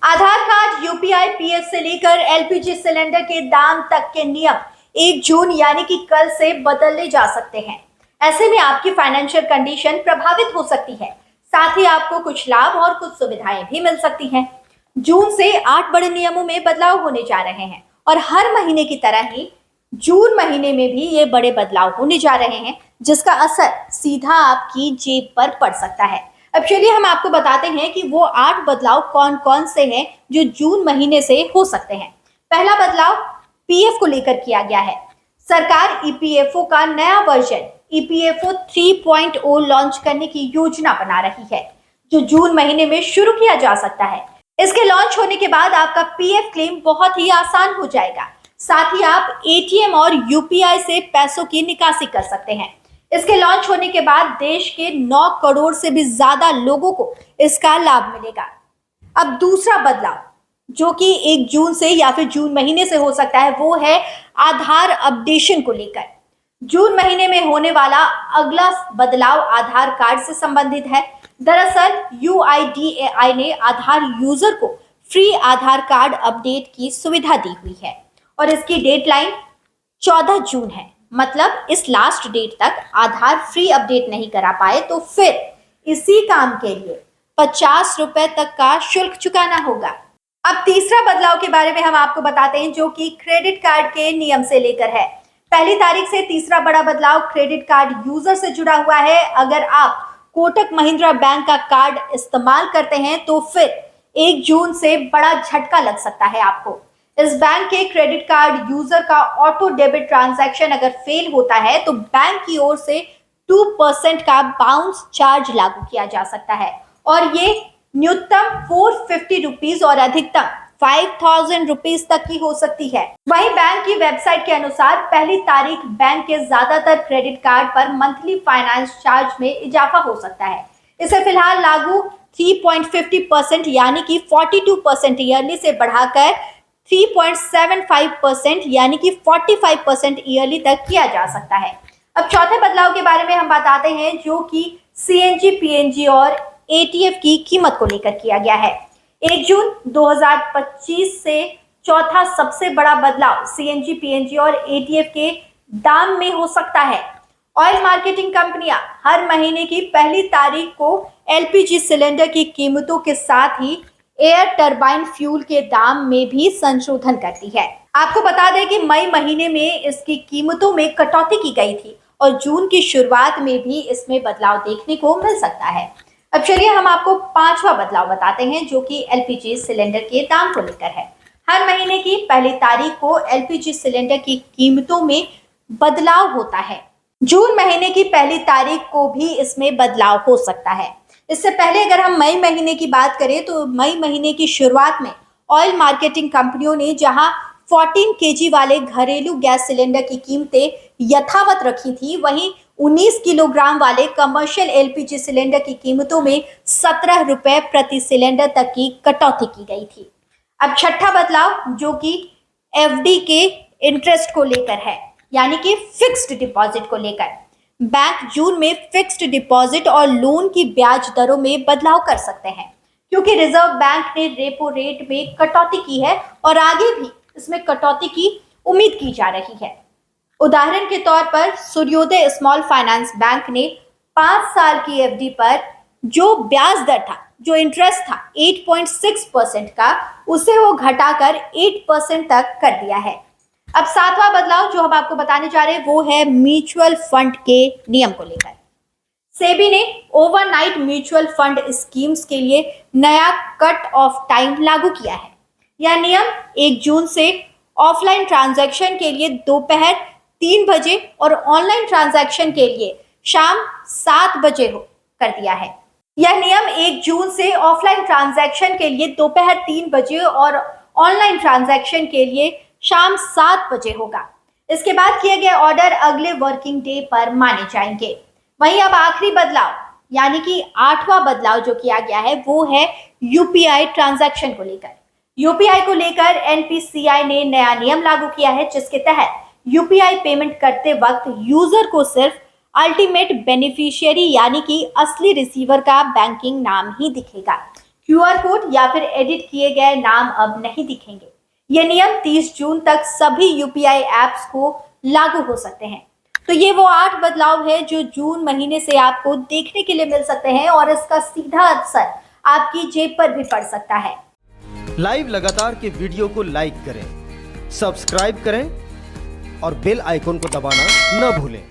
आधार card, UPI, PF से लेकर LPG cylinder के दाम तक के नियम 1 जून यानी कि कल से बदलने जा सकते हैं। ऐसे में आपकी फाइनेंशियल कंडीशन प्रभावित हो सकती है। साथ ही आपको कुछ लाभ और कुछ सुविधाएं भी मिल सकती हैं। जून से 8 बड़े नियमों में बदलाव होने जा रहे हैं और हर महीने की तरह ही जून महीने में भी ये बड़े बदलाव होने जा रहे हैं, जिसका असर सीधा आपकी जेब पर पड़ सकता है। अब चलिए हम आपको बताते हैं कि वो 8 बदलाव कौन कौन से हैं जो जून महीने से हो सकते हैं। पहला बदलाव पीएफ को लेकर किया गया है। सरकार ईपीएफओ का नया वर्जन ईपीएफओ 3.0 लॉन्च करने की योजना बना रही है, जो जून महीने में शुरू किया जा सकता है। इसके लॉन्च होने के बाद आपका पीएफ क्लेम बहुत ही आसान हो जाएगा। साथ ही आप एटीएम और यूपीआई से पैसों की निकासी कर सकते हैं। इसके लॉन्च होने के बाद देश के 9 करोड़ से भी ज्यादा लोगों को इसका लाभ मिलेगा। अब दूसरा बदलाव जो कि 1 जून से या फिर जून महीने से हो सकता है, वो है आधार अपडेशन को लेकर। जून महीने में होने वाला अगला बदलाव आधार कार्ड से संबंधित है। दरअसल यूआईडीएआई ने आधार यूजर को फ्री आधार कार्ड अपडेट की सुविधा दी हुई है और इसकी डेडलाइन 14 जून है। मतलब इस लास्ट डेट तक आधार फ्री अपडेट नहीं करा पाए तो फिर इसी काम के लिए 50 रुपए तक का शुल्क चुकाना होगा। अब तीसरा बदलाव के बारे में हम आपको बताते हैं, जो कि क्रेडिट कार्ड के नियम से लेकर है। पहली तारीख से तीसरा बड़ा बदलाव क्रेडिट कार्ड यूजर से जुड़ा हुआ है। अगर आप कोटक महिंद्रा बैंक का कार्ड इस्तेमाल करते हैं तो फिर 1 जून से बड़ा झटका लग सकता है आपको। इस बैंक के क्रेडिट कार्ड यूजर का ऑटो डेबिट ट्रांजैक्शन अगर फेल होता है तो बैंक की ओर से 2% का बाउंस चार्ज लागू किया जा सकता है और ये न्यूनतम 450 रुपीज और अधिकतम 5000 रुपीज तक की हो सकती है। वहीं बैंक की वेबसाइट के अनुसार पहली तारीख बैंक के ज्यादातर क्रेडिट कार्ड पर मंथली फाइनेंस चार्ज में इजाफा हो सकता है। इसे फिलहाल लागू 3.50% यानी कि 42% ईयरली से बढ़ाकर 3.75% यानी कि 45% ईयरली तक किया जा सकता है। अब चौथे बदलाव के बारे में हम बताते हैं, जो कि सीएनजी, पीएनजी और एटीएफ की कीमत को लेकर किया गया है। 1 जून 2025 से चौथा सबसे बड़ा बदलाव सीएनजी, पीएनजी और एटीएफ के दाम में हो सकता है। ऑयल मार्केटिंग कंपनियां हर महीने की पहली तारीख को एलपीजी सिलेंडर की कीमतों के साथ ही एयर टरबाइन फ्यूल के दाम में भी संशोधन करती है। आपको बता दें कि मई महीने में इसकी कीमतों में कटौती की गई थी और जून की शुरुआत में भी इसमें बदलाव देखने को मिल सकता है। अब चलिए हम आपको 5वां बदलाव बताते हैं, जो कि एलपीजी सिलेंडर के दाम को लेकर है। हर महीने की पहली तारीख को एलपीजी सिलेंडर की कीमतों में बदलाव होता है। जून महीने की पहली तारीख को भी इसमें बदलाव हो सकता है। इससे पहले अगर हम मई महीने की बात करें तो मई महीने की शुरुआत में ऑयल मार्केटिंग कंपनियों ने जहां 14 केजी वाले घरेलू गैस सिलेंडर की कीमतें यथावत रखी थी, वहीं 19 किलोग्राम वाले कमर्शियल एलपीजी सिलेंडर की कीमतों में 17 रुपए प्रति सिलेंडर तक की कटौती की गई थी। अब छठा बदलाव जो कि एफडी के इंटरेस्ट को लेकर है, यानी कि फिक्स्ड डिपॉजिट को लेकर। बैंक जून में फिक्स्ड डिपॉजिट और लोन की ब्याज दरों में बदलाव कर सकते हैं, क्योंकि रिजर्व बैंक ने रेपो रेट में कटौती की है और आगे भी इसमें कटौती की उम्मीद की जा रही है। उदाहरण के तौर पर सूर्योदय स्मॉल फाइनेंस बैंक ने 5 साल की एफडी पर जो ब्याज दर था, जो इंटरेस्ट था 8.6% का, उसे वो घटाकर 8% तक कर दिया है। अब 7वां बदलाव जो हम आपको बताने जा रहे हैं वो है म्यूचुअल फंड के नियम को लेकर। सेबी ने ओवरनाइट म्यूचुअल फंड स्कीम्स के लिए नया कट ऑफ टाइम लागू किया है। यह नियम 1 जून से ऑफलाइन ट्रांजैक्शन के लिए दोपहर 3 बजे और ऑनलाइन ट्रांजैक्शन के लिए शाम 7 बजे कर दिया है। यह नियम 1 जून से ऑफलाइन ट्रांजैक्शन के लिए दोपहर 3 बजे और ऑनलाइन ट्रांजैक्शन के लिए शाम 7 बजे होगा। इसके बाद किए गए ऑर्डर अगले वर्किंग डे पर माने जाएंगे। वहीं अब आखिरी बदलाव यानी कि 8वां बदलाव जो किया गया है वो है यूपीआई ट्रांजैक्शन को लेकर। यूपीआई को लेकर एनपीसीआई ने नया नियम लागू किया है, जिसके तहत यूपीआई पेमेंट करते वक्त यूजर को सिर्फ अल्टीमेट बेनिफिशियरी यानी कि असली रिसीवर का बैंकिंग नाम ही दिखेगा। क्यूआर कोड या फिर एडिट किए गए नाम अब नहीं दिखेंगे। ये नियम 30 जून तक सभी यूपीआई ऐप्स को लागू हो सकते हैं। तो ये वो 8 बदलाव है जो जून महीने से आपको देखने के लिए मिल सकते हैं और इसका सीधा असर आपकी जेब पर भी पड़ सकता है। लाइव लगातार के वीडियो को लाइक करें, सब्सक्राइब करें और बेल आइकन को दबाना न भूलें।